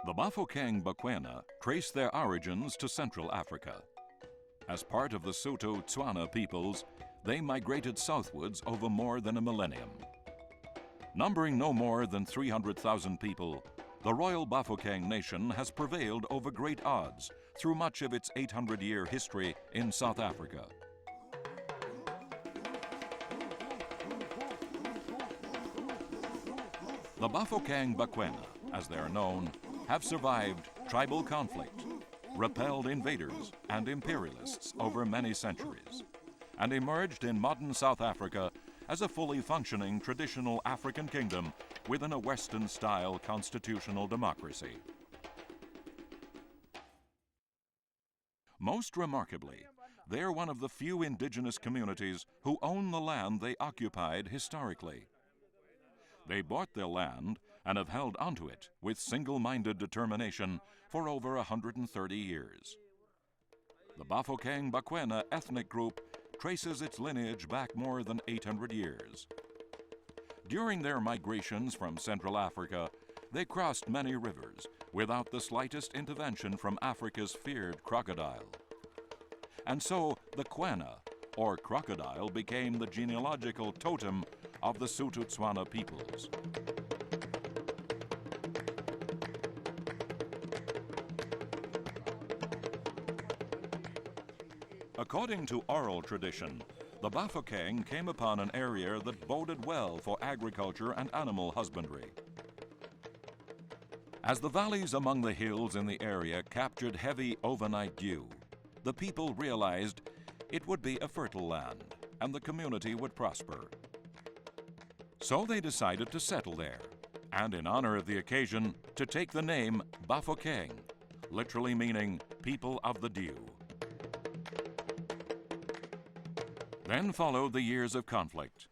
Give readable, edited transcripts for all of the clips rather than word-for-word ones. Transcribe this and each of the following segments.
The Bafokeng Bakwena trace their origins to Central Africa. As part of the Sotho-Tswana peoples, they migrated southwards over more than a millennium. Numbering no more than 300,000 people, the Royal Bafokeng Nation has prevailed over great odds through much of its 800-year history in South Africa. The Bafokeng Bakwena, as they are known, have survived tribal conflict, repelled invaders and imperialists over many centuries, and emerged in modern South Africa as a fully functioning traditional African kingdom within a Western-style constitutional democracy. Most remarkably, they are one of the few indigenous communities who own the land they occupied historically. They bought their land and have held onto it with single-minded determination for over 130 years. The Bafokeng Bakwena ethnic group traces its lineage back more than 800 years. During their migrations from Central Africa, they crossed many rivers without the slightest intervention from Africa's feared crocodile. And so the Kwena, or crocodile, became the genealogical totem of the Sotho-Tswana peoples. According to oral tradition, the Bafokeng came upon an area that boded well for agriculture and animal husbandry. As the valleys among the hills in the area captured heavy overnight dew, the people realized it would be a fertile land and the community would prosper. So they decided to settle there, and in honor of the occasion, to take the name Bafokeng, literally meaning people of the dew. Then followed the years of conflict.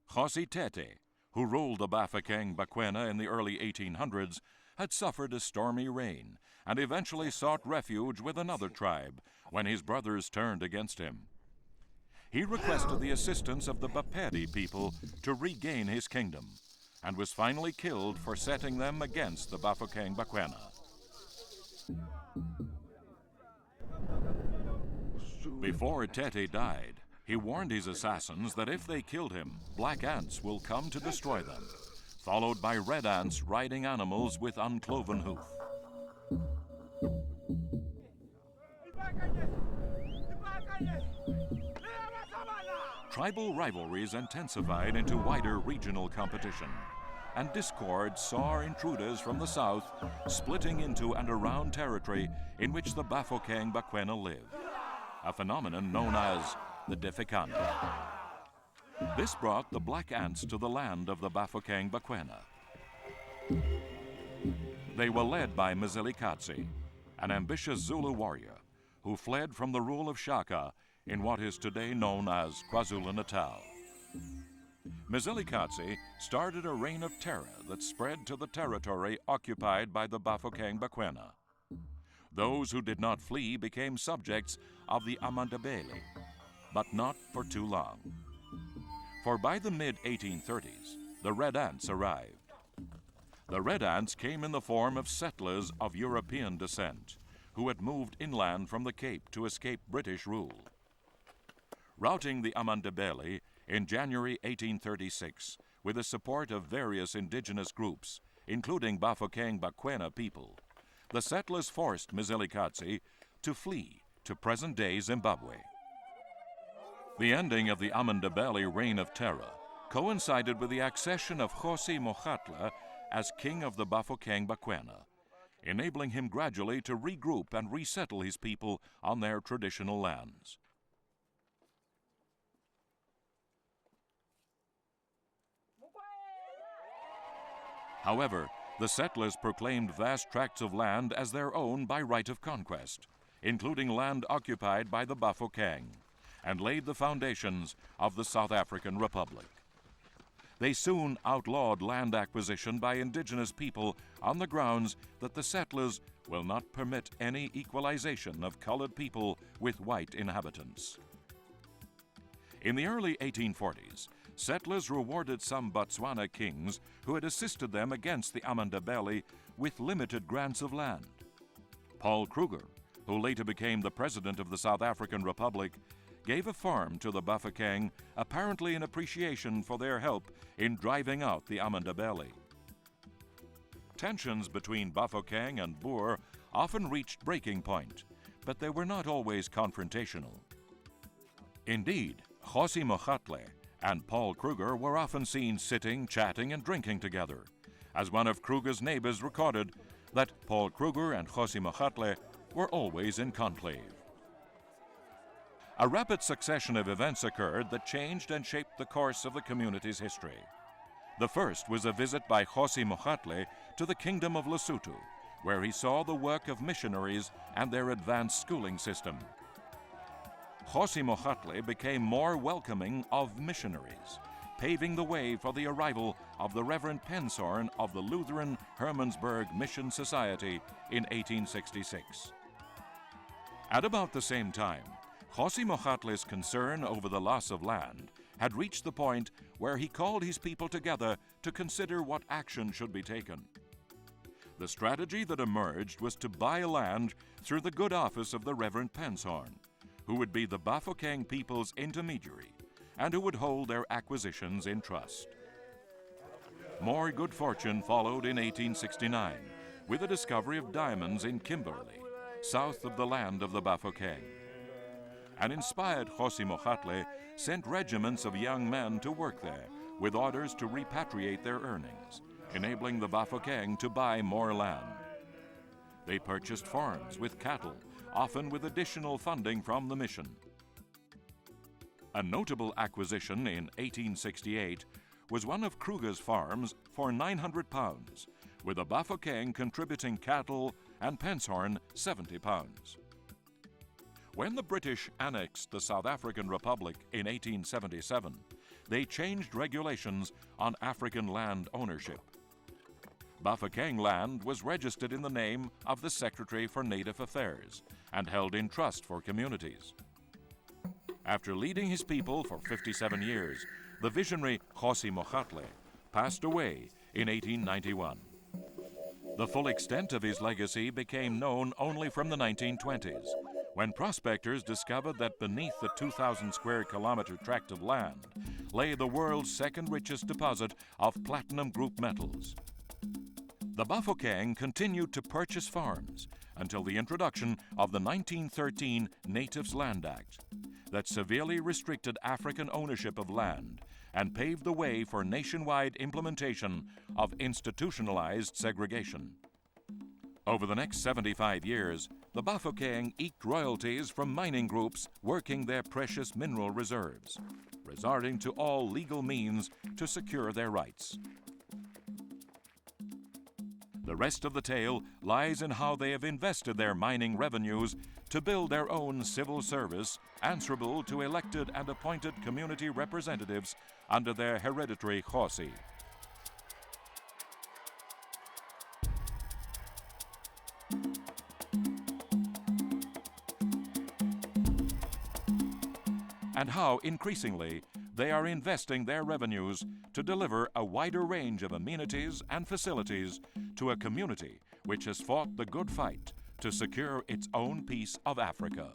Kgosi Tete, who ruled the Bafokeng Bakwena in the early 1800s, had suffered a stormy reign and eventually sought refuge with another tribe when his brothers turned against him. He requested the assistance of the Bapedi people to regain his kingdom and was finally killed for setting them against the Bafokeng Bakwena. Before Tete died, he warned his assassins that if they killed him, black ants will come to destroy them, followed by red ants riding animals with uncloven hoof. Tribal rivalries intensified into wider regional competition, and discord saw intruders from the south splitting into and around territory in which the Bafokeng Bakwena lived, a phenomenon known as the Defekanda. This brought the black ants to the land of the Bafokeng Bakwena. They were led by Mzilikatsi, an ambitious Zulu warrior who fled from the rule of Shaka in what is today known as KwaZulu-Natal. Mzilikatsi started a reign of terror that spread to the territory occupied by the Bafokeng Bakwena. Those who did not flee became subjects of the Amandebele, but not for too long. For by the mid-1830s, the Red Ants arrived. The Red Ants came in the form of settlers of European descent who had moved inland from the Cape to escape British rule. Routing the Amandebele in January 1836 with the support of various indigenous groups, including Bafokeng Bakwena people, the settlers forced Mzilikatsi to flee to present-day Zimbabwe. The ending of the Amandebele reign of terror coincided with the accession of Kgosi Mokgatla as king of the Bafokeng Bakwena, enabling him gradually to regroup and resettle his people on their traditional lands. However, the settlers proclaimed vast tracts of land as their own by right of conquest, including land occupied by the Bafokeng, and laid the foundations of the South African Republic. They soon outlawed land acquisition by indigenous people on the grounds that the settlers will not permit any equalization of colored people with white inhabitants. In the early 1840s, settlers rewarded some Botswana kings who had assisted them against the Amandabele with limited grants of land. Paul Kruger, who later became the president of the South African Republic, gave a farm to the Bafokeng, apparently in appreciation for their help in driving out the Amandabele. Tensions between Bafokeng and Boer often reached breaking point, but they were not always confrontational. Indeed, Kgosi Mogatle and Paul Kruger were often seen sitting, chatting, and drinking together, as one of Kruger's neighbors recorded that Paul Kruger and Kgosi Mogatle were always in conclave. A rapid succession of events occurred that changed and shaped the course of the community's history. The first was a visit by Kgosi Mogatle to the Kingdom of Lesotho, where he saw the work of missionaries and their advanced schooling system. Kgosi Mogatle became more welcoming of missionaries, paving the way for the arrival of the Reverend Penshorn of the Lutheran Hermannsburg Mission Society in 1866. At about the same time, Kgosi Mogatle's concern over the loss of land had reached the point where he called his people together to consider what action should be taken. The strategy that emerged was to buy land through the good office of the Reverend Penshorn, who would be the Bafokeng people's intermediary and who would hold their acquisitions in trust. More good fortune followed in 1869 with the discovery of diamonds in Kimberley, south of the land of the Bafokeng. An inspired Kgosi Mogatle sent regiments of young men to work there with orders to repatriate their earnings, enabling the Bafokeng to buy more land. They purchased farms with cattle, often with additional funding from the mission. A notable acquisition in 1868 was one of Kruger's farms for £900, with the Bafokeng contributing cattle and Penshorn £70. When the British annexed the South African Republic in 1877, they changed regulations on African land ownership. Bafokeng land was registered in the name of the Secretary for Native Affairs and held in trust for communities. After leading his people for 57 years, the visionary Kgosi Mogatle passed away in 1891. The full extent of his legacy became known only from the 1920s, when prospectors discovered that beneath the 2,000 square kilometer tract of land lay the world's second richest deposit of platinum group metals. The Bafokeng continued to purchase farms until the introduction of the 1913 Natives Land Act that severely restricted African ownership of land and paved the way for nationwide implementation of institutionalized segregation. Over the next 75 years, the Bafokeng eked royalties from mining groups working their precious mineral reserves, resorting to all legal means to secure their rights. The rest of the tale lies in how they have invested their mining revenues to build their own civil service answerable to elected and appointed community representatives under their hereditary Kgosi. And how, increasingly, they are investing their revenues to deliver a wider range of amenities and facilities to a community which has fought the good fight to secure its own piece of Africa.